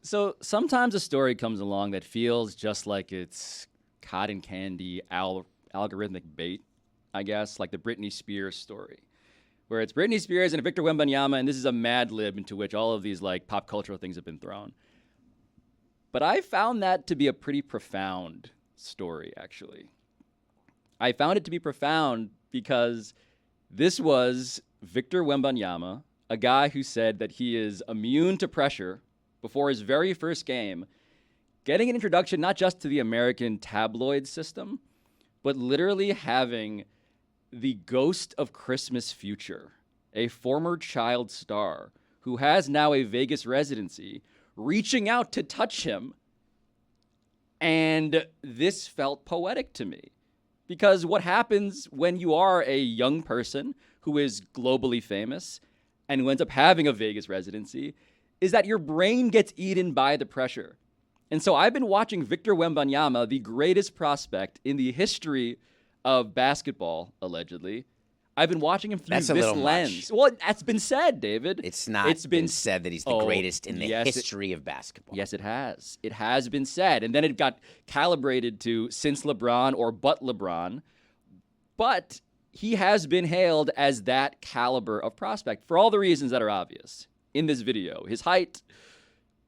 So sometimes a story comes along that feels just like it's cotton candy algorithmic bait, I guess, like the Britney Spears story, where it's Britney Spears and Victor Wembanyama, and this is a Mad Lib into which all of these like pop cultural things have been thrown. But I found that to be a pretty profound story, actually. I found it to be profound because this was Victor Wembanyama, a guy who said that he is immune to pressure before his very first game, getting an introduction not just to the American tabloid system, but literally having the ghost of Christmas future, a former child star who has now a Vegas residency, reaching out to touch him. And this felt poetic to me. Because what happens when you are a young person who is globally famous and who ends up having a Vegas residency is that your brain gets eaten by the pressure. And so I've been watching Victor Wembanyama, the greatest prospect in the history of basketball, allegedly. I've been watching him through this lens. Well, that's been said, David. It's not been said that he's the greatest in the history of basketball. Yes, it has. It has been said. And then it got calibrated to since LeBron or but LeBron. But he has been hailed as that caliber of prospect for all the reasons that are obvious in this video. His height,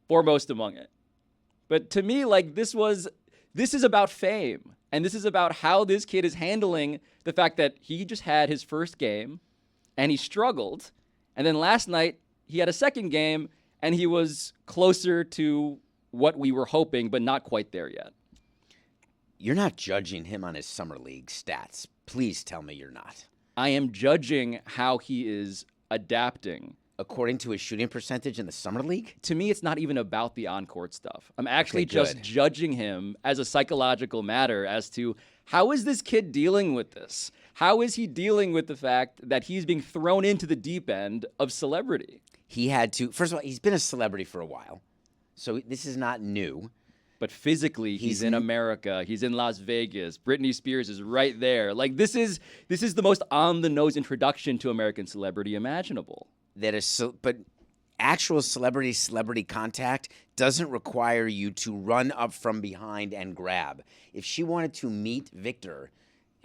foremost among it. But to me, like, this is about fame. And this is about how this kid is handling the fact that he just had his first game and he struggled. And then last night he had a second game and he was closer to what we were hoping, but not quite there yet. You're not judging him on his summer league stats. Please tell me you're not. I am judging how he is adapting. According to his shooting percentage in the summer league? To me, it's not even about the on-court stuff. I'm actually just judging him as a psychological matter as to how is this kid dealing with this? How is he dealing with the fact that he's being thrown into the deep end of celebrity? He had to, first of all, he's been a celebrity for a while, so this is not new. But physically, he's in America. He's in Las Vegas. Britney Spears is right there. Like, this is the most on-the-nose introduction to American celebrity imaginable. But actual celebrity contact doesn't require you to run up from behind and grab. If she wanted to meet Victor,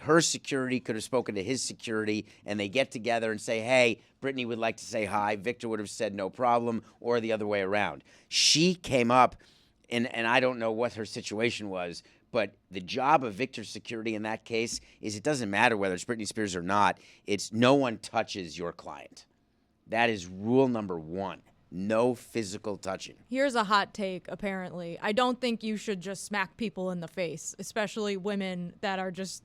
her security could have spoken to his security, and they get together and say, hey, Britney would like to say hi. Victor would have said no problem, or the other way around. She came up, and I don't know what her situation was, but the job of Victor's security in that case is it doesn't matter whether it's Britney Spears or not. It's no one touches your client. That is rule number one. No physical touching. Here's a hot take, apparently. I don't think you should just smack people in the face, especially women that are just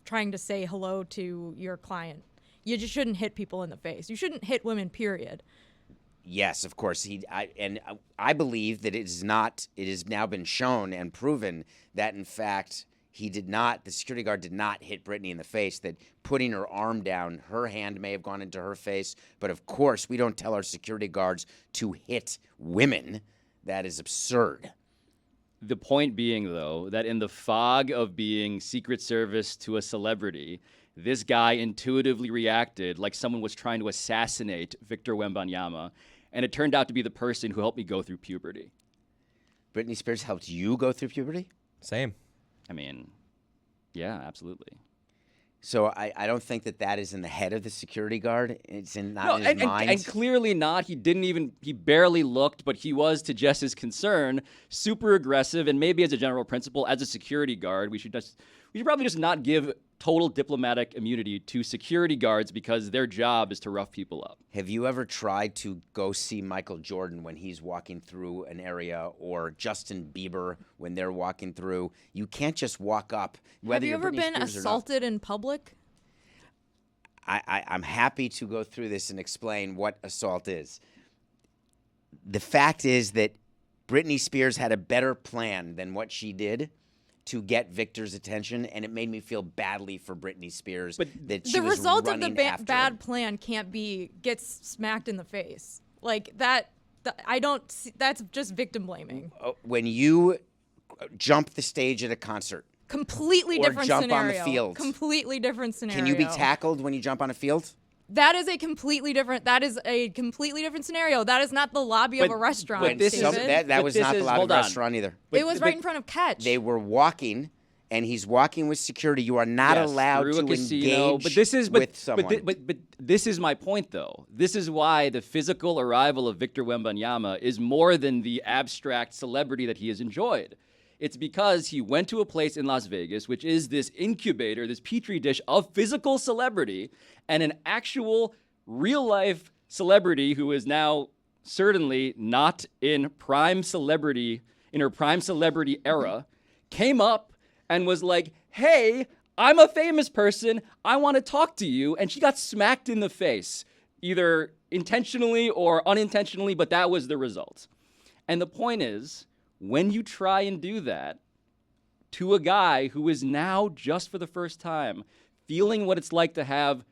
trying to say hello to your client. You just shouldn't hit people in the face. You shouldn't hit women, period. Yes, of course. I believe that it has now been shown and proven that, in fact, the security guard did not hit Britney in the face, that putting her arm down, her hand may have gone into her face. But, of course, we don't tell our security guards to hit women. That is absurd. The point being, though, that in the fog of being Secret Service to a celebrity, this guy intuitively reacted like someone was trying to assassinate Victor Wembanyama, and it turned out to be the person who helped me go through puberty. Britney Spears helped you go through puberty? Same. I mean, yeah, absolutely. So I don't think that is in the head of the security guard. It's not in his mind. And clearly not. He barely looked, but he was, to Jess's concern, super aggressive. And maybe as a general principle, as a security guard, we should probably just not give total diplomatic immunity to security guards because their job is to rough people up. Have you ever tried to go see Michael Jordan when he's walking through an area, or Justin Bieber when they're walking through? You can't just walk up. Have you ever been assaulted in public? I'm happy to go through this and explain what assault is. The fact is that Britney Spears had a better plan than what she did to get Victor's attention, and it made me feel badly for Britney Spears. But the result of the bad plan can't be gets smacked in the face like that. I don't see, that's just victim blaming. When you jump the stage at a concert, completely or different jump scenario. on the field, completely different scenario. Can you be tackled when you jump on a field? That is a completely different scenario. That is not the lobby of a restaurant, but this is- David. That was not the lobby of hold a on. restaurant either. It was right in front of Catch. They were walking, and he's walking with security. You are not Yes, allowed through to a casino, engage but this is with someone. But this is my point, though. This is why the physical arrival of Victor Wembanyama is more than the abstract celebrity that he has enjoyed. It's because he went to a place in Las Vegas, which is this incubator, this petri dish of physical celebrity, and an actual real-life celebrity who is now certainly not in her prime celebrity era, came up and was like, hey, I'm a famous person. I want to talk to you. And she got smacked in the face, either intentionally or unintentionally, but that was the result. And the point is, when you try and do that to a guy who is now, just for the first time, feeling what it's like to have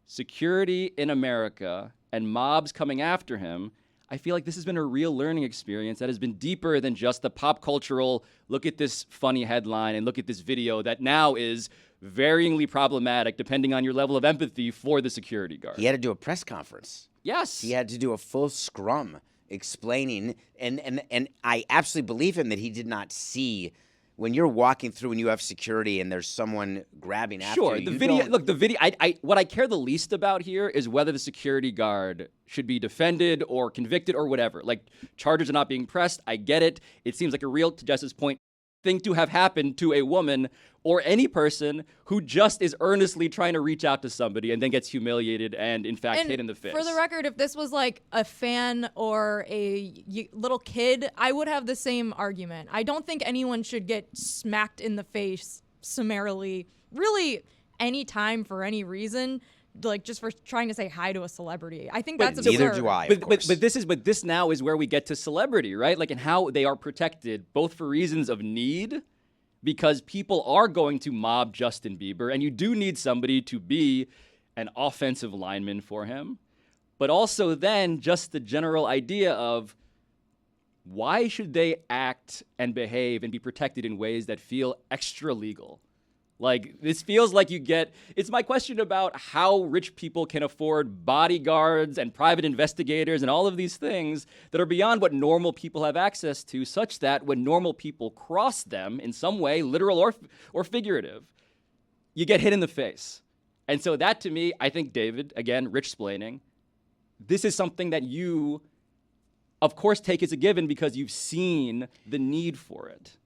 security in America and mobs coming after him, I feel like this has been a real learning experience that has been deeper than just the pop cultural, look at this funny headline and look at this video that now is varyingly problematic depending on your level of empathy for the security guard. He had to do a press conference. Yes. He had to do a full scrum explaining, and I absolutely believe him that he did not see when you're walking through and you have security and there's someone grabbing after you. Sure. The video. Look, the video. What I care the least about here is whether the security guard should be defended or convicted or whatever. Like, charges are not being pressed. I get it. It seems like a real, to Jess's point, thing to have happened to a woman or any person who just is earnestly trying to reach out to somebody and then gets humiliated and, in fact, hit in the face. For the record, if this was like a fan or a little kid, I would have the same argument. I don't think anyone should get smacked in the face summarily, really, any time for any reason, like just for trying to say hi to a celebrity. I think that's absurd. Neither do I, of course. But this now is where we get to celebrity, right? Like, and how they are protected both for reasons of need, because people are going to mob Justin Bieber, and you do need somebody to be an offensive lineman for him, but also then just the general idea of why should they act and behave and be protected in ways that feel extra legal? Like, this feels like it's my question about how rich people can afford bodyguards and private investigators and all of these things that are beyond what normal people have access to, such that when normal people cross them in some way, literal or figurative, you get hit in the face. And so that, to me, I think, David, again, rich-splaining, this is something that you, of course, take as a given because you've seen the need for it.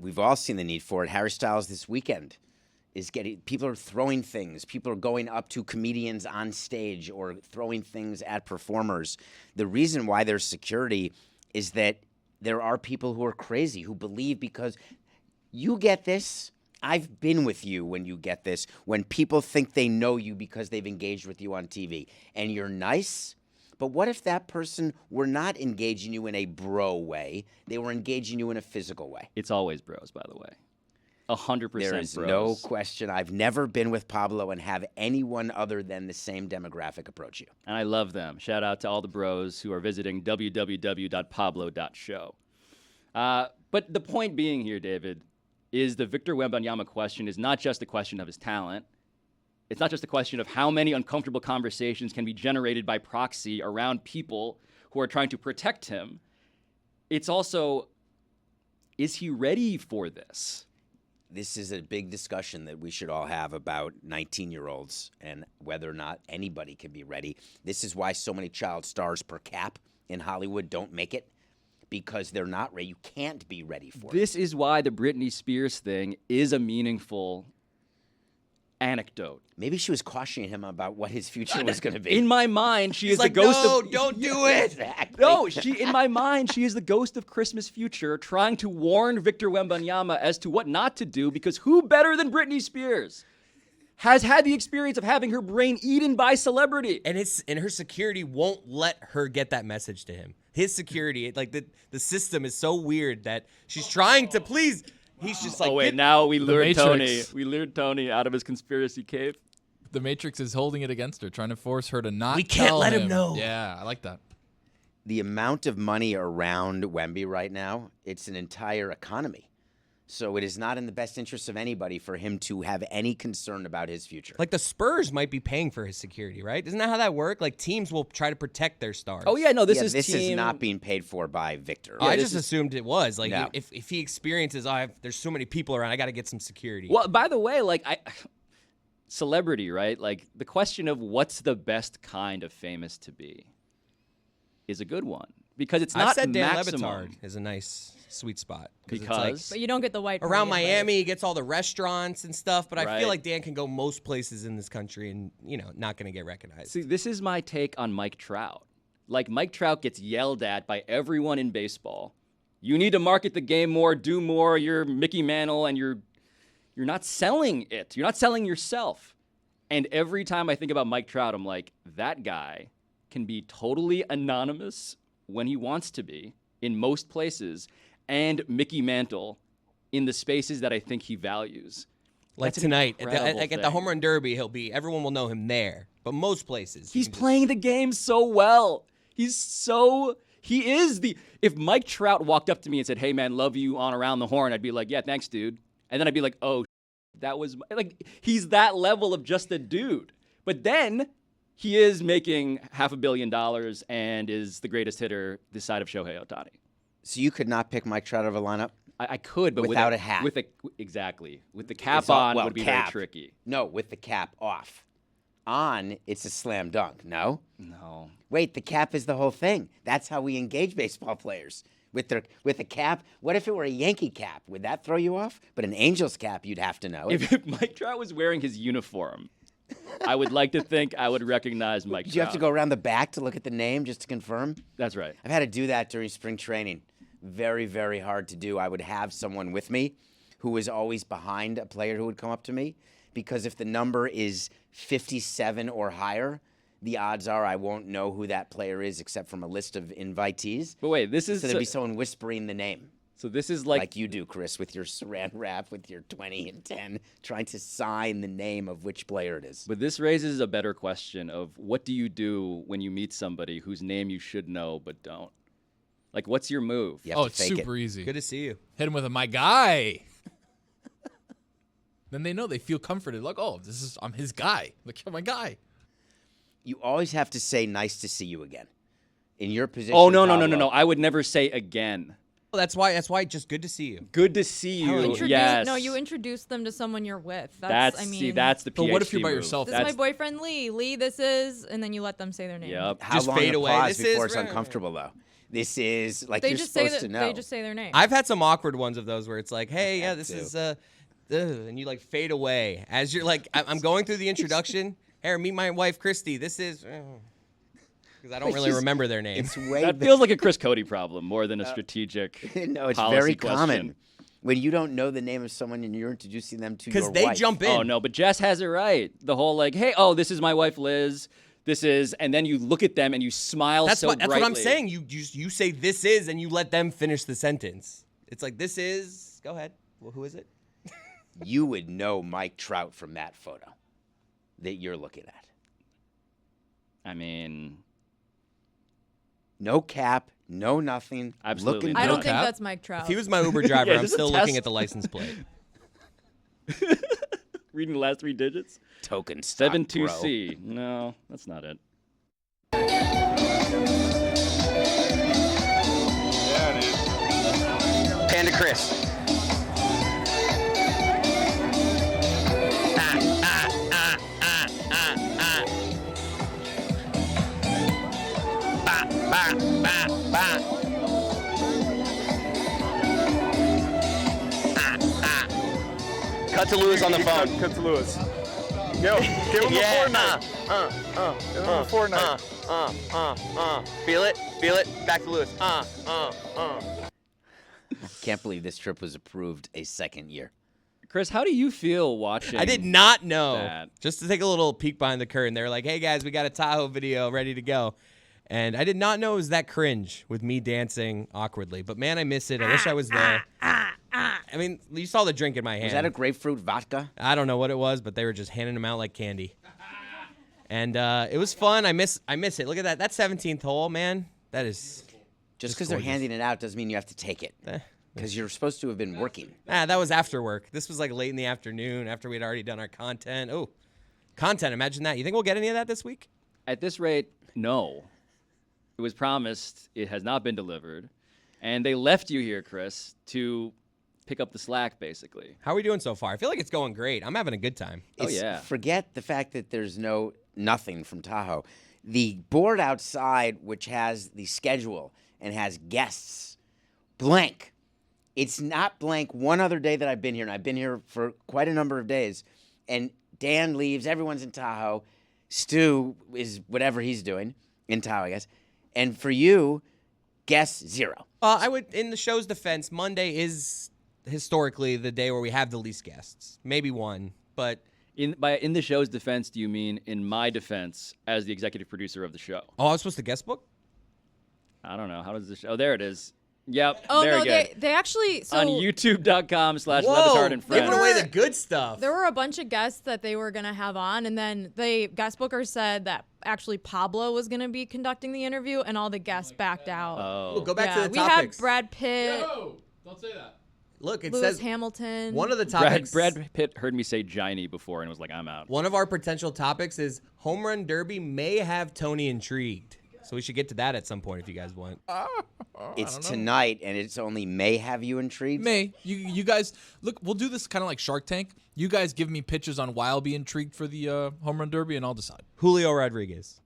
We've all seen the need for it. Harry Styles this weekend is people are throwing things. People are going up to comedians on stage or throwing things at performers. The reason why there's security is that there are people who are crazy, who believe because you get this. I've been with you when you get this, when people think they know you because they've engaged with you on TV and you're nice. But what if that person were not engaging you in a bro way? They were engaging you in a physical way. It's always bros, by the way. 100% bros. There is no question. I've never bbeen with Pablo and have anyone other than the same demographic approach you. And I love them. Shout out to all the bros who are visiting www.pablo.show. But the point being here, David, is the Victor Wembanyama question is not just a question of his talent. It's not just a question of how many uncomfortable conversations can be generated by proxy around people who are trying to protect him. It's also, is he ready for this? This is a big discussion that we should all have about 19-year-olds and whether or not anybody can be ready. This is why so many child stars per cap in Hollywood don't make it, because they're not ready. You can't be ready for it. This is why the Britney Spears thing is a meaningful anecdote. Maybe she was cautioning him about what his future was going to be. In my mind, she is like, the ghost no, of... don't do it. Exactly. No, in my mind, she is the ghost of Christmas future trying to warn Victor Wembanyama as to what not to do, because who better than Britney Spears has had the experience of having her brain eaten by celebrity? And her security won't let her get that message to him. His security, like the system is so weird that she's trying to please. He's just like, oh wait, now we lured Tony. Matrix. We lured Tony out of his conspiracy cave. The Matrix is holding it against her, trying to force her to not We can't tell let him know. Yeah, I like that. The amount of money around Wemby right now, it's an entire economy. So it is not in the best interest of anybody for him to have any concern about his future. Like the Spurs might be paying for his security, right? Isn't that how that works? Like teams will try to protect their stars. Oh yeah, no, this this is not being paid for by Victor. I just assumed it was. Like No. if he experiences, there's so many people around, I got to get some security. Well, by the way, like celebrity, right? Like the question of what's the best kind of famous to be is a good one because it's I've not said Dan Le maximum. Batard is a nice sweet spot it's Because But you don't get the white around party Miami, he gets all the restaurants and stuff. But I Right. feel like Dan can go most places in this country and not going to get recognized. see, this is my take on Mike Trout. Like Mike Trout gets yelled at by everyone in baseball. You need to market the game more, do more. You're Mickey Mantle, and you're not selling it. You're not selling yourself. And every time I think about Mike Trout, I'm like, that guy can be totally anonymous when he wants to be in most places, and Mickey Mantle in the spaces that I think he values. Like That's an tonight, incredible at the thing. home run derby, everyone will know him there. But most places, He's playing the game so well. He is if Mike Trout walked up to me and said, "Hey man, love you on around the horn," I'd be like, "Yeah, thanks, dude." And then I'd be like, "Oh, that was like he's that level of just a dude." But then he is making $500 million and is the greatest hitter this side of Shohei Ohtani. So you could not pick Mike Trout out of a lineup? I could, but Without a hat. Exactly. With the cap It's all- on well, would be cap. very tricky. No, with the cap off. On, it's a slam dunk. No? No. Wait, the cap is the whole thing. That's how we engage baseball players. With a cap. What if it were a Yankee cap? Would that throw you off? But an Angels cap, you'd have to know. If Mike Trout was wearing his uniform, I would like to think I would recognize Mike Trout. Did you have to go around the back to look at the name just to confirm? That's right. I've had to do that during spring training. Very, very hard to do. I would have someone with me who was always behind a player who would come up to me because if the number is 57 or higher, the odds are I won't know who that player is except from a list of invitees. But wait, this is So there'd be someone whispering the name. so this is Like you do, Chris, with your saran wrap, with your 20 and 10, trying to sign the name of which player it is. But this raises a better question of what do you do when you meet somebody whose name you should know but don't? Like, what's your move? You have Oh, to it's fake super it. easy. Good to see you. Hit him with a my guy. Then they know, they feel comforted. Like, oh, I'm his guy. Like, you're my guy. You always have to say, nice to see you again. In your position. Oh no. Pablo, I would never say again. Well, that's why just good to see you. Good to see you. Yes. No, you introduce them to someone you're with. That's I mean, see, that's the PhD But what if you're by move. yourself? this is That's, my boyfriend Lee. Lee, this is, and then you let them say their name. Yep. How Just long fade to away. pause This before is- it's uncomfortable, though? This is like They you're just say supposed that to know. they just say their name. I've had some awkward ones of those where it's like, hey, yeah, had this to. is and you like fade away as you're like, I'm going through the introduction. Hey, meet my wife, Christy. This is because I don't It's really just- remember their name. It's way That feels like a Chris Cody problem more than a strategic. no, it's policy very question. common when you don't know the name of someone and you're introducing them to your Because they wife. jump in. Oh no, but Jess has it right. The whole like, hey, oh, this is my wife Liz. This is, and then you look at them and you smile That's so what I'm brightly. saying. You say this is, and you let them finish the sentence. It's like this is. Go ahead. Well, who is it? You would know Mike Trout from that photo that you're looking at. I mean, No cap, no nothing. Absolutely Looking I not. don't good. think cap? that's Mike Trout. If he was my Uber driver, Yeah, I'm is this a still looking test? at the license plate. reading the last three digits. token stock, bro. 72C. No, that's not it. Panda Chris. Cut to Lewis on the phone. Cut to Lewis. Yo, give him Yeah. a Fortnite. Give him a Fortnite. Feel it? Feel it? Back to Lewis. Can't believe this trip was approved a second year. Chris, how do you feel watching? I did not know. that? Just to take a little peek behind the curtain, they were like, "Hey guys, we got a Tahoe video ready to go," and I did not know it was that cringe with me dancing awkwardly. But man, I miss it. I wish I was there. I mean, you saw the drink in my hand. Was that a grapefruit vodka? I don't know what it was, but they were just handing them out like candy. And it was fun. I miss it. Look at that. That 17th hole, man. That is Just because they're gorgeous. handing it out doesn't mean you have to take it. Because you're supposed to have been working. That was after work. This was like late in the afternoon after we'd already done our content. Oh, content. Imagine that. You think we'll get any of that this week? At this rate, no. It was promised. It has not been delivered. And they left you here, Chris, to pick up the slack, basically. How are we doing so far? I feel like it's going great. I'm having a good time. Forget the fact that there's nothing from Tahoe. The board outside, which has the schedule and has guests, blank. It's not blank one other day that I've been here, and I've been here for quite a number of days, and Dan leaves, everyone's in Tahoe. Stu is whatever he's doing in Tahoe, I guess. And for you, guess zero. I would, in the show's defense, Monday is historically the day where we have the least guests. Maybe one, but... In the show's defense, do you mean in my defense as the executive producer of the show? Oh, I was supposed to guest book? I don't know. How does this show... Oh, there it is. Yep. Oh, very no, good. they actually... So on youtube.com/LeBatard and giving friends. away the good stuff. there were a bunch of guests that they were going to have on, and then the guest booker said that actually Pablo was going to be conducting the interview, and all the guests backed out. Oh. Go back to the we topics. had Brad Pitt, Don't say that. Look, it Lewis says Hamilton. one of the topics. Brad Pitt heard me say Giny before and was like, I'm out. One of our potential topics is home run derby may have Tony intrigued. So we should get to that at some point if you guys want. It's tonight, and it's only may have you intrigued. May you guys look? We'll do this kind of like Shark Tank. You guys give me pitches on why I'll be intrigued for the home run derby, and I'll decide. Julio Rodriguez.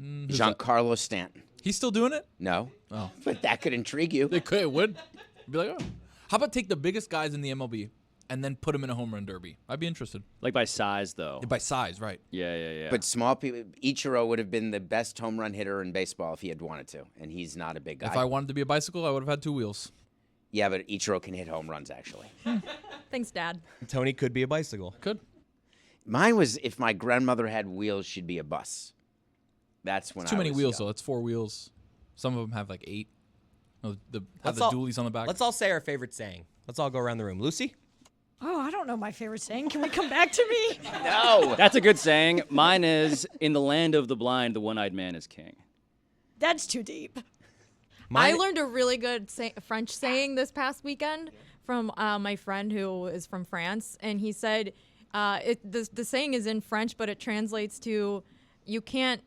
Giancarlo Stanton. He's still doing it? No. Oh. But that could intrigue you. They could. It would. Be like, oh. How about take the biggest guys in the MLB and then put them in a home run derby? I'd be interested. Like by size, though. By size, right? Yeah. But small people, Ichiro would have been the best home run hitter in baseball if he had wanted to, and he's not a big guy. If I wanted to be a bicycle, I would have had 2 wheels. Yeah, but Ichiro can hit home runs, actually. Thanks, Dad. Tony could be a bicycle. Could. Mine was if my grandmother had wheels, she'd be a bus. That's when Too many wheels, young. though. It's 4 wheels. Some of them have like 8. Oh, have Let's the all- dualies on the back. Let's all say our favorite saying. Let's all go around the room. Lucy? Oh, I don't know my favorite saying. Can we come back to me? No. That's a good saying. Mine is, in the land of the blind, the one-eyed man is king. That's too deep. I learned a really good French saying this past weekend from my friend who is from France, and he said the saying is in French, but it translates to you can't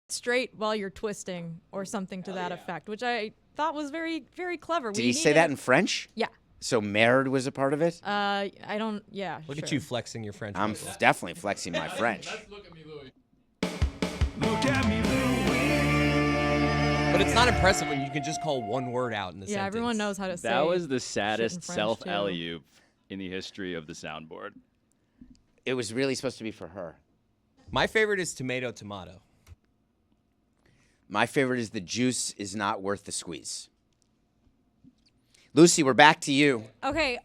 straight while you're twisting or something to that effect, which I thought was very, very clever. Did he say that in French? Yeah. So Merde was a part of it? I don't. Yeah. Look at sure. you flexing your French. I'm muscle. definitely flexing my French. Look at me, Louis. But it's not impressive when you can just call one word out in the Yeah, sentence. everyone knows how to say. That was the shit in saddest French, self too. alley-oop in the history of the soundboard. It was really supposed to be for her. My favorite is tomato. My favorite is the juice is not worth the squeeze. Lucy, we're back to you. Okay,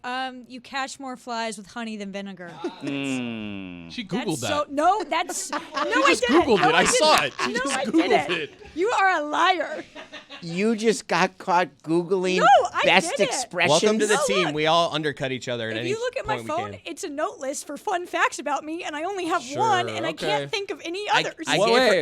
you catch more flies with honey than vinegar. She Googled that. No, that's no. I just didn't. Googled No, it. I saw didn't. it. She No, just I Googled didn't. it. You are a liar. You just got caught Googling No, I best didn't. expressions. Welcome to the Oh, team. look. We all undercut each other at If any you look at my point phone, we can. it's a note list for fun facts about me, and I only have Sure, one, and I okay. can't think of any I others.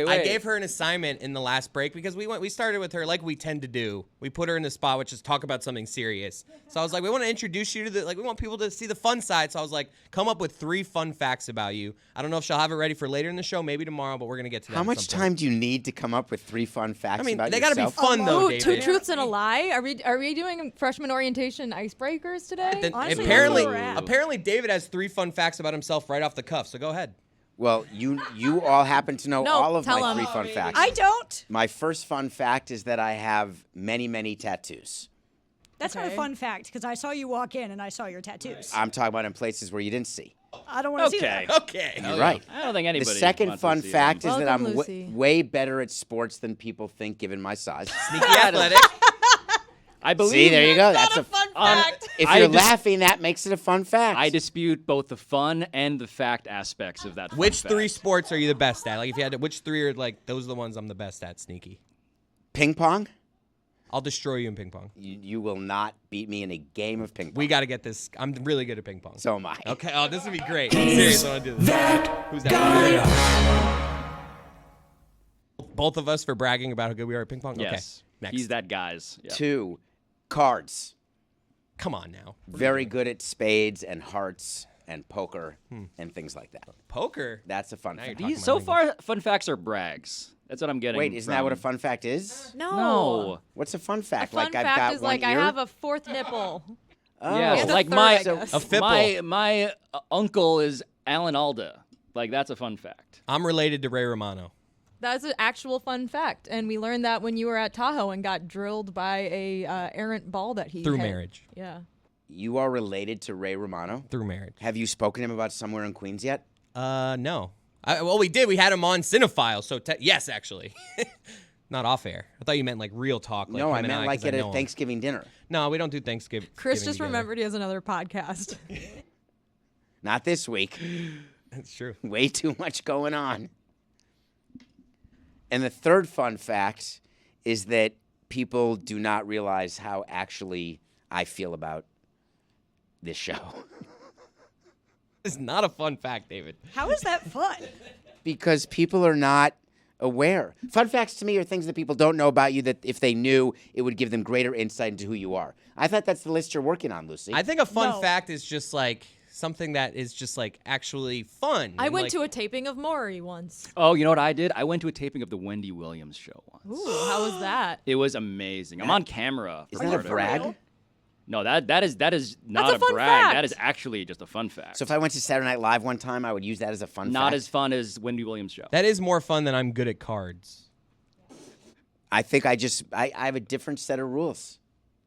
Wait. gave her an assignment in the last break because we started with her like we tend to do. We put her in the spot, which is talk about something serious. So I was like, we want to introduce you to we want people to see the fun side. So I was like, come up with 3 fun facts about you. I don't know if she'll have it ready for later in the show, maybe tomorrow, but we're gonna get to that. How at much some time point. do you need to come up with 3 fun facts I mean, about they gotta be yourself? fun though, Ooh, David. 2 truths and a lie. Are we doing freshman orientation icebreakers today? Then Honestly, apparently, that's where we're at. apparently, David has 3 fun facts about himself right off the cuff. So go ahead. Well, you all happen to know No, all of tell my 3 'em. fun facts. I don't. My first fun fact is that I have many, many tattoos. That's not a Okay. fun fact because I saw you walk in and I saw your tattoos. I'm talking about in places where you didn't see. I don't want to see Okay. that. Okay. You're right. I don't think anybody. The second wants to fun see fact is them. that Welcome, I'm Lucy. way better at sports than people think, given my size. Sneaky athletic. I believe. See, there you go. That's Not a fun fact. If I you're dis- laughing, that makes it a fun fact. I dispute both the fun and the fact aspects of that. fun Which 3 fact. sports are you the best at? Like, if you had to, which 3 are like those are the ones I'm the best at? Sneaky. Ping pong? I'll destroy you in ping pong. You will not beat me in a game of ping pong. We got to get this. I'm really good at ping pong. So am I. Okay. Oh, this would be great. Seriously, I want to do this. Who's that? Both of us for bragging about how good we are at ping pong. Yes. Okay. Next. He's that guy's. Yeah. 2, cards. Come on now. Very good at spades and hearts and poker and things like that. Poker. That's a fun Now you're fact. talking So my far, fun facts are brags. That's what I'm getting. Wait, isn't that what a from- fun fact is? No. What's a fun fact? A fun like I've fact got is one like I ear? have a fourth nipple. Oh. Yes, And a like third, my I guess. A fipple. my uncle is Alan Alda. Like that's a fun fact. I'm related to Ray Romano. That's an actual fun fact, and we learned that when you were at Tahoe and got drilled by a errant ball that he Through hit. marriage. Yeah. You are related to Ray Romano? Through marriage. Have you spoken to him about Somewhere in Queens yet? No. Well, we did. We had him on Cinephile, so yes, actually. Not off air. I thought you meant like real talk. Like No, him I and meant like 'cause I at a know him. Thanksgiving dinner. No, we don't do Thanksgiving. Chris just together. remembered he has another podcast. Not this week. That's true. Way too much going on. And the third fun fact is that people do not realize how actually I feel about this show. It's not a fun fact, David. How is that fun? Because people are not aware. Fun facts to me are things that people don't know about you that if they knew, it would give them greater insight into who you are. I thought that's the list you're working on, Lucy. I think a fun No. fact is just like something that is just like actually fun. I and, went like, to a taping of Maury once. Oh, you know what I did? I went to a taping of the Wendy Williams show once. Ooh, how was that? It was amazing. I'm on camera. Is for that a part of it. brag? No, that is not That's a a fun brag. fact. That is actually just a fun fact. So if I went to Saturday Night Live one time, I would use that as a fun fact. Not as fun as Wendy Williams show. That is more fun than I'm good at cards. I think I have a different set of rules.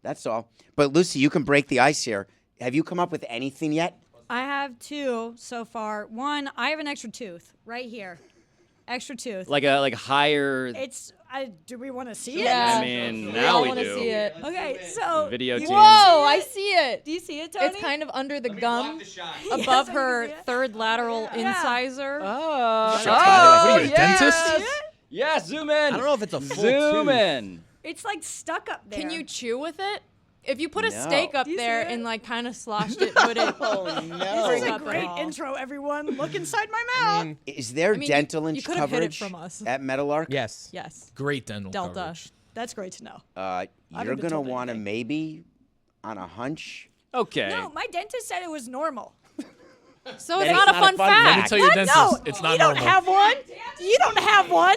That's all. But Lucy, you can break the ice here. Have you come up with anything yet? I have two so far. One, I have an extra tooth right here. Extra tooth. Like a higher. It's. Do we want to see Yeah. I mean, We now all we want to do. see it. it? Okay, so Video team. Whoa, I see it. do you see it, Tony? It's kind of under the gum, shot. above so you her can see it. third lateral incisor. Oh, Sure, Tyler, what are you, a dentist? Yeah, zoom in. I don't know if it's a full Zoom tooth. in. It's like stuck up there. Can you chew with it? If you put a No. steak up Do you see there it? and like kind of sloshed it, would it? Oh This no! is a up at great all. intro, everyone. Look inside my mouth. Is there I mean, dental you inch could have hit it coverage from us. at Meadowlark? Yes. Yes. Great dental Delta. coverage. That's great to know. You're been gonna told want to anything. maybe, on a hunch. Okay. No, my dentist said it was normal. So Then it's not a fun fact. Let me fact. tell you, dentist, No, it's not you don't normal. have one. You don't have one.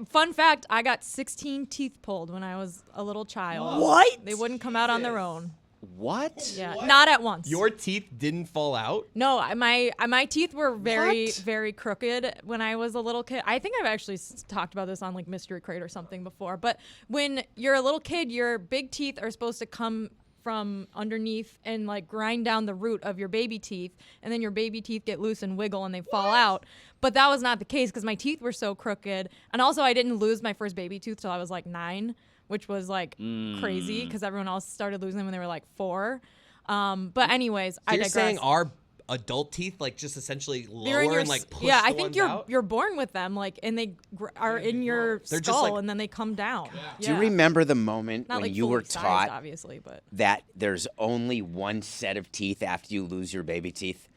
Fun fact, I got 16 teeth pulled when I was a little child. What? They wouldn't come out on their own. What? Yeah, not at once. Your teeth didn't fall out? No, my teeth were very, What? very crooked when I was a little kid. I think I've actually talked about this on like Mystery Crate or something before. But when you're a little kid, your big teeth are supposed to come from underneath and like grind down the root of your baby teeth, and then your baby teeth get loose and wiggle and they fall out. But that was not the case because my teeth were so crooked, and also I didn't lose my first baby tooth till I was like 9, which was like crazy because everyone else started losing them when they were like 4. But anyways, So I you're digress. saying our adult teeth like just essentially They're in lower your and like s- push yeah, the I think ones you're out? you're born with them, like, and they are in your They're just skull, like- and then they come down. Do you Yeah. remember the moment Not when like you were fully sized, taught obviously, but that there's only one set of teeth after you lose your baby teeth?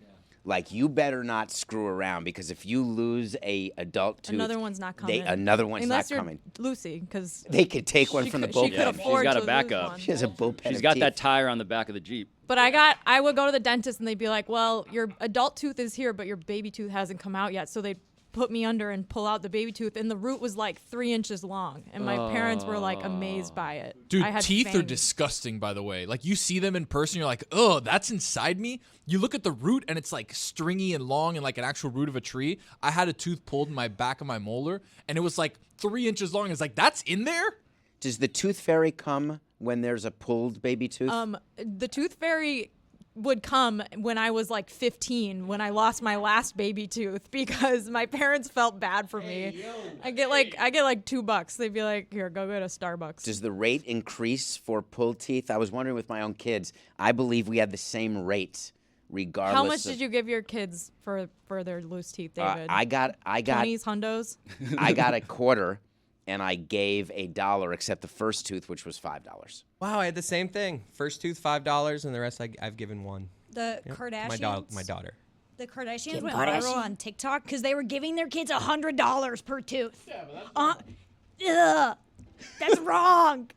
Like, you better not screw around, because if you lose a adult tooth, another one's not coming. another one's Unless not you're coming. Lucy, because They could take one she from the could- she could bullpen. afford got to a lose backup. one. She has a bullpen. She's of got teeth. that tire on the back of the Jeep. But I would go to the dentist and they'd be like, well, your adult tooth is here, but your baby tooth hasn't come out yet. So they'd put me under and pull out the baby tooth, and the root was like 3 inches long. And my parents were like amazed by it. Dude, I had teeth are fangs. disgusting, by the way. Like, you see them in person, you're like, oh, that's inside me. You look at the root, and it's like stringy and long and like an actual root of a tree. I had a tooth pulled in my back of my molar, and it was like 3 inches long. It's like, that's in there? Does the tooth fairy come when there's a pulled baby tooth? The tooth fairy would come when I was like 15, when I lost my last baby tooth, because my parents felt bad for me. I get like $2. They'd be like, here, go get a Starbucks. Does the rate increase for pulled teeth? I was wondering with my own kids. I believe we had the same rate, regardless. How much of, did you give your kids for their loose teeth, David? I got 20s, hundos? I got a quarter, and I gave $1, except the first tooth, which was $5. Wow, I had the same thing. First tooth $5, and the rest I've given $1. The Yep. Kardashians. My daughter. The Kardashians went viral on TikTok because they were giving their kids $100 per tooth. Yeah, but that's ugh, that's wrong.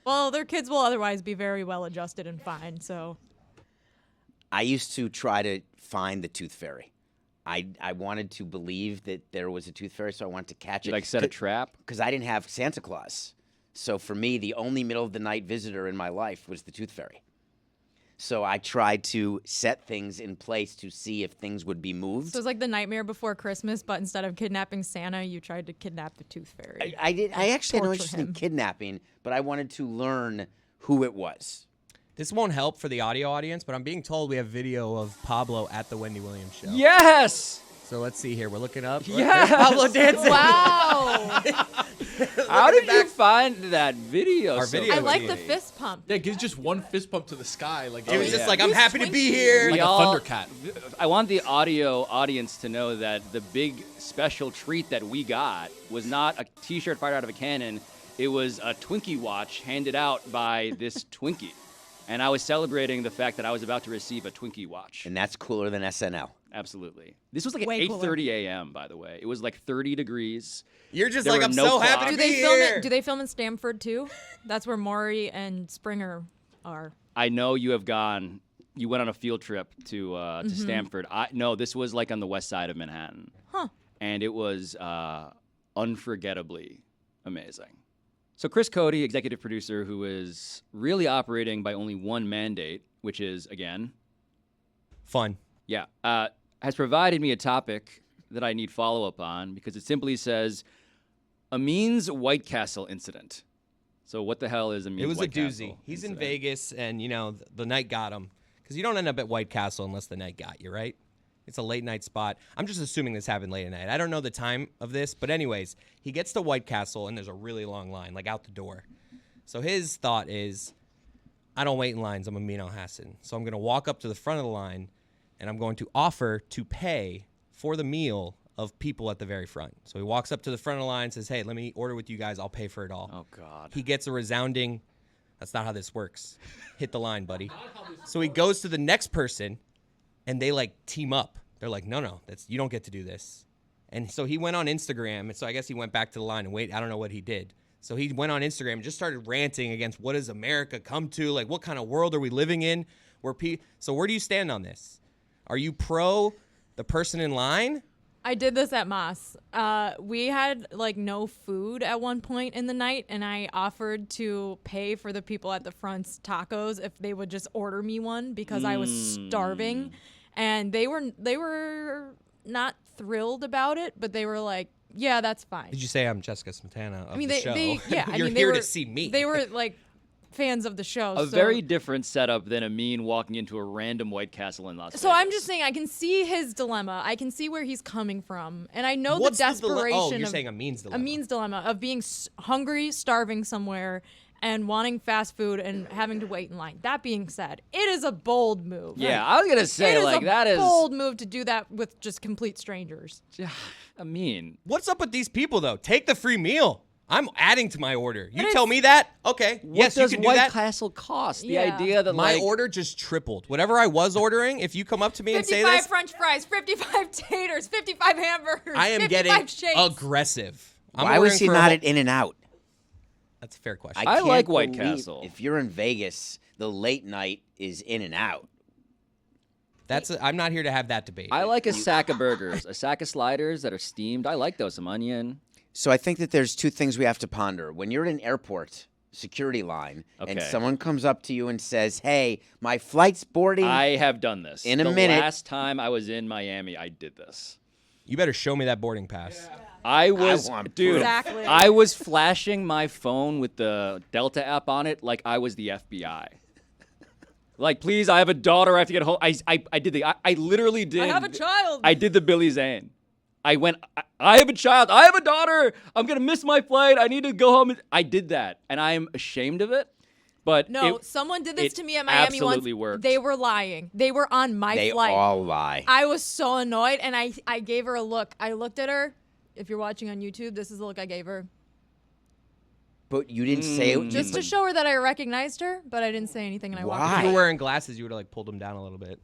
Well, their kids will otherwise be very well adjusted and fine. So I used to try to find the tooth fairy. I wanted to believe that there was a tooth fairy, so I wanted to catch it. Like set a trap. Because I didn't have Santa Claus. So for me, the only middle of the night visitor in my life was the tooth fairy. So I tried to set things in place to see if things would be moved. So it's like the Nightmare Before Christmas, but instead of kidnapping Santa, you tried to kidnap the Tooth Fairy. I actually had no torture interest in him. kidnapping, but I wanted to learn who it was. This won't help for the audio audience, but I'm being told we have video of Pablo at the Wendy Williams show. Yes. So let's see here. We're looking up. Yes. There's Pablo dancing. Wow. How did you find that video? Our so video I was like good. the fist pump. Yeah, gives just one fist bump to the sky. Like It was Oh, just yeah. like, I'm He's happy to be swinging. here. like a all- Thundercat. I want the audio audience to know that the big special treat that we got was not a T-shirt fired out of a cannon. It was a Twinkie watch handed out by this Twinkie. And I was celebrating the fact that I was about to receive a Twinkie watch. And that's cooler than SNL. Absolutely. This was like at Way cooler. 8:30 a.m., by the way. It was like 30 degrees. You're just There like, were I'm no so happy clocks. to Do be they film here. it? Do they film in Stamford too? That's where Maury and Springer are. I know you have gone. You went on a field trip to Mm-hmm. Stamford. No, this was like on the west side of Manhattan. Huh. And it was unforgettably amazing. So Chris Cody, executive producer, who is really operating by only one mandate, which is, again, Fun. yeah, has provided me a topic that I need follow-up on because it simply says, Amin's White Castle incident. So what the hell is Amin's It was White a doozy. Castle He's in incident? Vegas, and, the night got him. Because you don't end up at White Castle unless the night got you, right? It's a late night spot. I'm just assuming this happened late at night. I don't know the time of this, but anyways, he gets to White Castle, and there's a really long line, like out the door. So his thought is, I don't wait in lines. I'm Amin Al-Hassan. So I'm going to walk up to the front of the line, and I'm going to offer to pay for the meal of people at the very front. So he walks up to the front of the line and says, hey, let me order with you guys. I'll pay for it all. Oh, God. He gets a resounding, that's not how this works. Hit the line, buddy. So he goes to the next person, and they like team up. They're like, no, you don't get to do this. And so he went on Instagram, and so I guess he went back to the line and wait. I don't know what he did. So he went on Instagram and just started ranting against what does America come to? Like, what kind of world are we living in? So where do you stand on this? Are you pro the person in line? I did this at Moss. We had like no food at one point in the night, and I offered to pay for the people at the front's tacos if they would just order me one because I was starving. And they were not thrilled about it, but they were like, "Yeah, that's fine." Did you say I'm Jessica Smetana of the show? You're You're here to see me. They were like fans of the show. A so. very different setup than Amin walking into a random White Castle in Las Vegas. So I'm just saying, I can see his dilemma. I can see where he's coming from, and I know What's the the dile- desperation. oh, you're of saying Amin's dilemma. Amin's dilemma of being hungry, starving somewhere, and wanting fast food and having to wait in line. That being said, it is a bold move. Yeah, I was gonna say It is like a that is bold move to do that with just complete strangers. Amin. What's up with these people, though? Take the free meal. I'm adding to my order. You And tell me that? Okay. What yes, does you can do White that. Castle cost? The Yeah. idea that My like order just tripled. Whatever I was ordering, if you come up to me and say 55 this, French fries, 55 taters, 55 hamburgers, I am 55 getting shakes. aggressive. I'm Why was ordering he for a not whole- at In-N-Out? That's a fair question. I can't like White believe Castle. If you're in Vegas, the late night is In-N-Out. I'm not here to have that debate. I like a sack of burgers, a sack of sliders that are steamed. I like those. Some onion. So I think that there's two things we have to ponder. When you're at an airport security line and Okay. someone comes up to you and says, hey, my flight's boarding. I have done this. In a the minute. last time I was in Miami, I did this. You better show me that boarding pass. I was, want dude. proof. Exactly. I was flashing my phone with the Delta app on it like I was the FBI. Like, please, I have a daughter. I have to get home. I literally did. I have a child. I did the Billy Zane. I went, I have a child. I have a daughter. I'm going to miss my flight. I need to go home. I did that. And I am ashamed of it. But No, someone did this it to me at Miami once. absolutely worked. They were lying. They were on my They flight. all lie. I was so annoyed, and I gave her a look. I looked at her. If you're watching on YouTube, this is the look I gave her. But you didn't say it. Just to show her that I recognized her, but I didn't say anything, and I walked Why? If you away. were wearing glasses, you would have like pulled them down a little bit.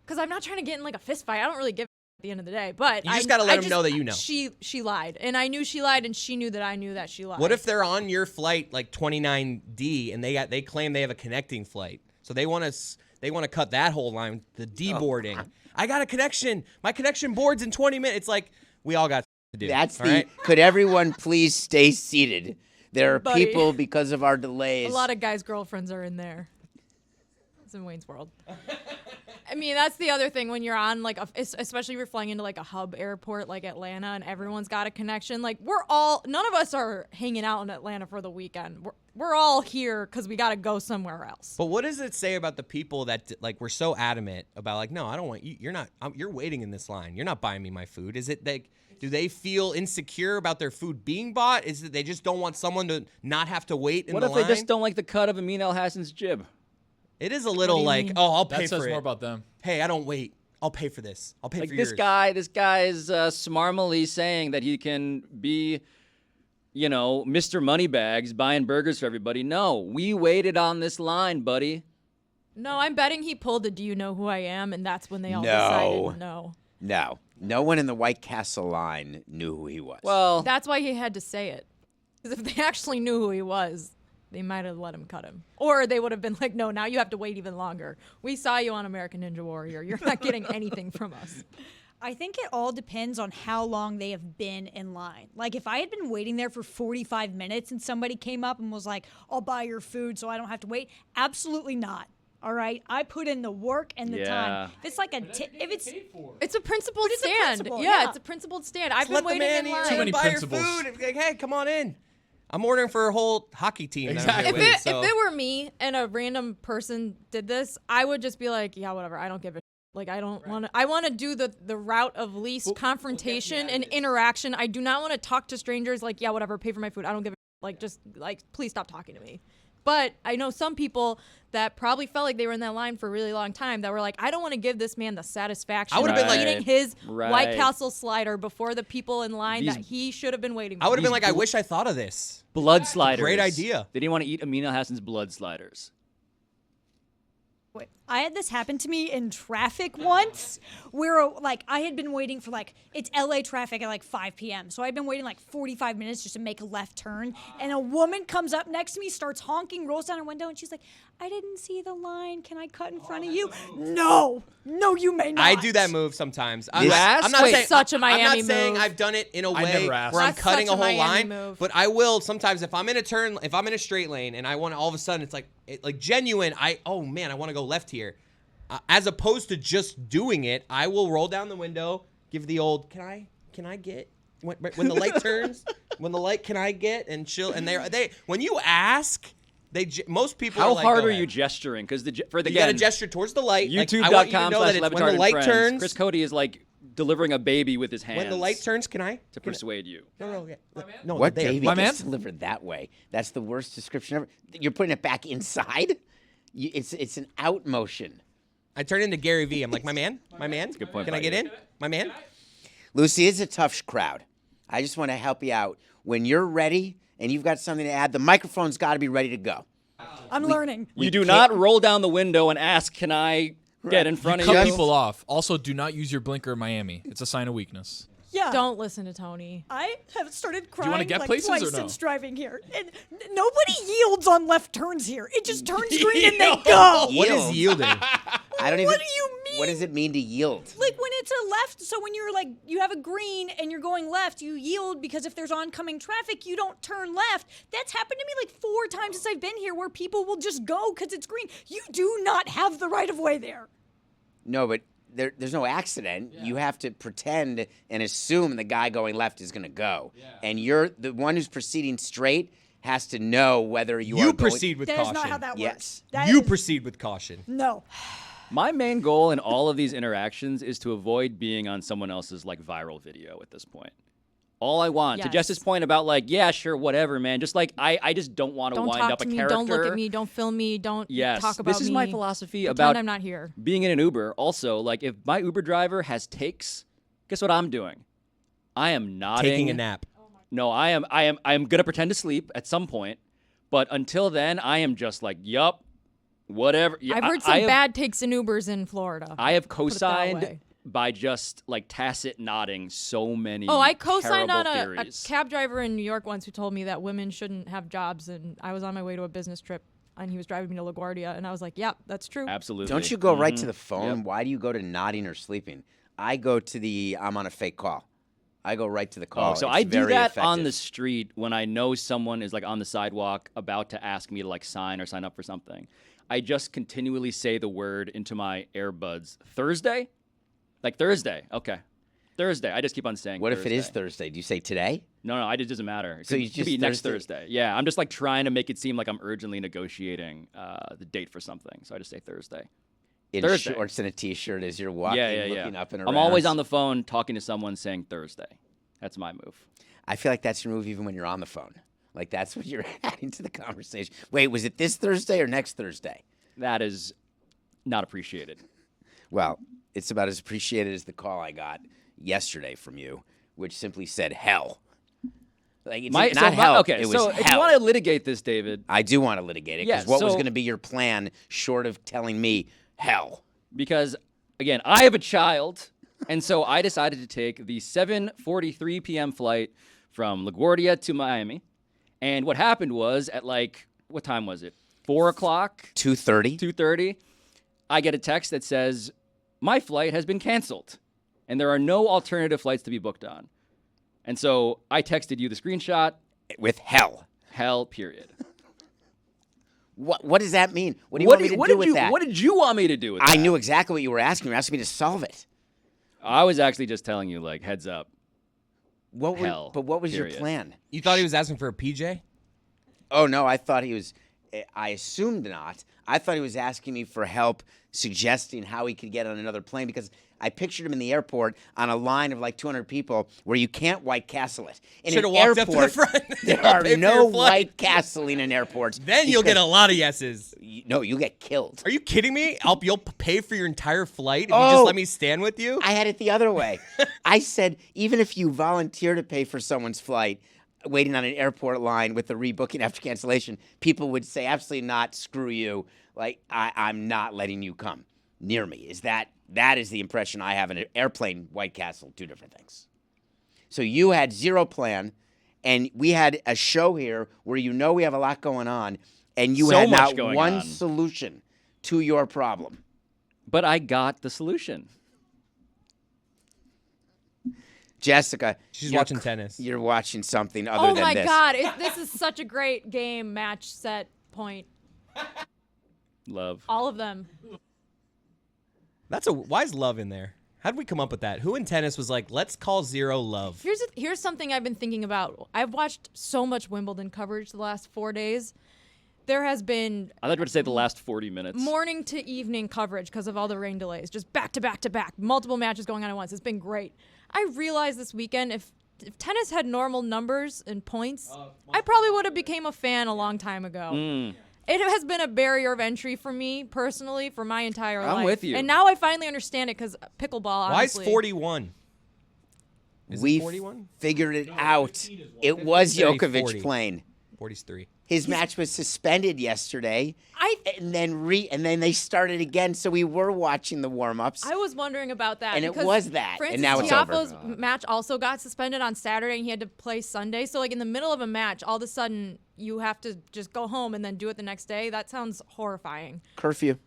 Because I'm not trying to get in like a fist fight. I don't really give at the end of the day. But You just gotta let them know that you know. She lied, and I knew she lied, and she knew that I knew that she lied. What if they're on your flight like 29D and they claim they have a connecting flight, so they want to cut that whole line, the deboarding. I got a connection. My connection boards in 20 minutes. It's like we all got to do. That's all the. right? Could everyone please stay seated? There are Buddy. people because of our delays. A lot of guys' girlfriends are in there. It's in Wayne's World. I mean, that's the other thing when you're on like, especially if you're flying into like a hub airport like Atlanta and everyone's got a connection. Like none of us are hanging out in Atlanta for the weekend. We're all here because we got to go somewhere else. But what does it say about the people that like were so adamant about like, no, I don't want you. You're not. You're waiting in this line. You're not buying me my food. Is it like? Do they feel insecure about their food being bought? Is it they just don't want someone to not have to wait in What the if line? they just don't like the cut of Amin Al Hassan's jib? It is a little you like, mean? oh, I'll That pay says for it. more about them. Hey, I don't wait. I'll pay for this. I'll pay Like for this yours. guy is smarmily saying that he can be, Mr. Moneybags buying burgers for everybody. No, we waited on this line, buddy. No, I'm betting he pulled a "Do you know who I am?" and that's when they all No. decided no. No one in the White Castle line knew who he was. Well, That's why he had to say it. Because if they actually knew who he was, they might have let him cut him. Or they would have been like, no, now you have to wait even longer. We saw you on American Ninja Warrior. You're not getting anything from us. I think it all depends on how long they have been in line. Like, if I had been waiting there for 45 minutes and somebody came up and was like, I'll buy your food so I don't have to wait, absolutely not. All right? I put in the work and the time. If it's like It's a principled It's a stand. principle, yeah, yeah. it's a principled stand. I've Let been the waiting man in eat line. Too many and buy principles. your food. Like, hey, come on in. I'm ordering for a whole hockey team. that I'm Exactly. here with, If so. it were me and a random person did this, I would just be like, yeah, whatever. I don't give a like, I don't want to. I want to do the route of least confrontation and interaction. I do not want to talk to strangers. Like, yeah, whatever. Pay for my food. I don't give a like. Just like, please stop talking to me. But I know some people that probably felt like they were in that line for a really long time that were like, I don't want to give this man the satisfaction I would've of been like- eating his Right. White Castle slider before the people in line These- that he should have been waiting for. I would have been These like, I wish I thought of this. blood sliders. great idea. They didn't want to eat Amin Al Hassan's blood sliders. I had this happen to me in traffic once where like I had been waiting for like it's LA traffic at like 5 p.m. So I'd been waiting like 45 minutes just to make a left turn and a woman comes up next to me, starts honking, rolls down her window and she's like, I didn't see the line. Can I cut in front of you? No, you may not. I do that move sometimes. I'm This- not Wait, saying such a I'm Miami not saying move. I've done it in a I way never where asked. I'm That's cutting such a a whole Miami line, move. but I will sometimes if I'm in a turn, if I'm in a straight lane and I want to all of a sudden it's like genuine. Oh man, I want to go left here. As opposed to just doing it, I will roll down the window, give the old, can I get when the light turns, can I get and chill and they when you ask. Most people How are like, hard "Go are ahead." you gesturing? Because for the You got to gesture towards the light. Like, I want you to know that it's when the YouTube.com/LeBatard light and friends. turns. Chris Cody is like delivering a baby with his hands. When the light turns, can I? to persuade you. No, no. What there. baby My gets man? delivered that way? That's the worst description ever. You're putting it back inside? It's an out motion. I turn into Gary Vee. I'm like, my man? good point Can I by get you. in? My man? Lucy, it's a tough crowd. I just want to help you out. When you're ready and you've got something to add, the microphone's got to be ready to go. I'm learning. You do not roll down the window and ask, "Can I get in front of Cut you?" people off. Also, do not use your blinker in Miami. It's a sign of weakness. Yeah. Don't listen to Tony. I have started crying wanna get like places twice or no? since driving here. And nobody yields on left turns here. It just turns green and they go. What is yielding? I don't even. What do you mean? What does it mean to yield? Like when it's a left, so when you're like, you have a green and you're going left, you yield because if there's oncoming traffic, you don't turn left. That's happened to me like 4 times since I've been here where people will just go because it's green. You do not have the right of way there. No, but there's no accident. You have to pretend and assume the guy going left is going to go. And you're the one who's proceeding straight has to know whether you are You going. proceed with That caution. is not how that Yes. works. That You is- proceed with caution. No. My main goal in all of these interactions is to avoid being on someone else's like viral video at this point. All I want to Yes. Jess's point about like, yeah, sure, whatever, man. Just like I just don't want to Don't wind talk up to a me. character. Don't look at me. Don't film me. Don't Yes, talk about me. this is my philosophy Pretend about I'm not here. being in an Uber. Also, like if my Uber driver has takes, guess what I'm doing? I am nodding. Taking a nap. No, I am gonna pretend to sleep at some point, but until then, I am just like, yup, whatever. Yeah, I've heard I some have- bad takes in Ubers in Florida. I have it that co-signed way. by just like tacit nodding so many. Oh, I co-signed on terrible a theories. cab driver in New York once who told me that women shouldn't have jobs, and I was on my way to a business trip, and he was driving me to LaGuardia, and I was like, "Yep, that's true." Absolutely. Don't you go right to the phone? Yep. Why do you go to nodding or sleeping? I go to the I'm on a fake call. I go right to the call. Oh, so It's I do very that on effective. the street when I know someone is like on the sidewalk about to ask me to like sign or sign up for something. I just continually say the word into my earbuds. Thursday? Like Thursday. Okay. Thursday. I just keep on saying What Thursday. if it is Thursday? Do you say today? No, it doesn't matter. It So could, you could just be next Thursday? Thursday. Yeah, I'm just like trying to make it seem like I'm urgently negotiating the date for something. So I just say Thursday. In Thursday. shorts and a t-shirt as you're walking, Yeah. looking up and around. I'm always on the phone talking to someone saying Thursday. That's my move. I feel like that's your move even when you're on the phone. Like that's what you're adding to the conversation. Wait, was it this Thursday or next Thursday? That is not appreciated. Well, it's about as appreciated as the call I got yesterday from you, which simply said hell. Like it's not hell. Okay, it was so hell. if you want to litigate this, David, I do want to litigate it because Yeah, what was so- going to be your plan short of telling me hell? because again, I have a child, and so I decided to take the 7:43 p.m. flight from LaGuardia to Miami. And what happened was at like, what time was it? 4 o'clock, 2:30. 2:30. I get a text that says, my flight has been canceled, and there are no alternative flights to be booked on. And so I texted you the screenshot, With hell. hell, period. What does that mean? What do you want me to do with that? What did you want me to do with that? I knew exactly what you were asking. You were asking me to solve it. I was actually just telling you, like, heads up. What were, Hell, but what was period. your plan? You thought he was asking for a PJ? Oh, no, I thought he was, I assumed not. I thought he was asking me for help suggesting how he could get on another plane because I pictured him in the airport on a line of like 200 people where you can't White Castle it. In Shoulda an walked up to the airport, front. there I'll are pay for no your flight. White Castling in airports. Then you'll get a lot of yeses. No, you'll get killed. Are you kidding me? You'll pay for your entire flight if you Oh. just let me stand with you? I had it the other way. I said, even if you volunteer to pay for someone's flight, waiting on an airport line with the rebooking after cancellation, people would say, absolutely not, screw you. Like, I'm not letting you come near me. That is the impression I have in an airplane, White Castle, two different things. So you had zero plan, and we had a show here where you know we have a lot going on, and you So had much not going one on. solution to your problem. But I got the solution. Jessica, She's you're watching tennis. You're watching something other Oh than my this. God, this is such a great game, match, set, point. Love. All of them. Why is love in there? How did we come up with that? Who in tennis was like, let's call zero love? Here's something I've been thinking about. I've watched so much Wimbledon coverage the last 4 days. There has been I thought you were going to say the last 40 minutes. morning to evening coverage because of all the rain delays, just back to back to back, multiple matches going on at once. It's been great. I realized this weekend if tennis had normal numbers and points, I probably would have became a fan a long time ago. It has been a barrier of entry for me personally for my entire life. I'm with you. And now I finally understand it because pickleball, Why is honestly. 41? Is We it 41? figured it out. It was 30, Djokovic 40. playing. 43. His match was suspended yesterday, I and then they started again. So we were watching the warm-ups. was wondering about that. And it because was that, and Francis now it's over. Tiafoe's match also got suspended on Saturday, and he had to play Sunday. So, like, in the middle of a match, all of a sudden, you have to just go home and then do it the next day. That sounds horrifying. Curfew.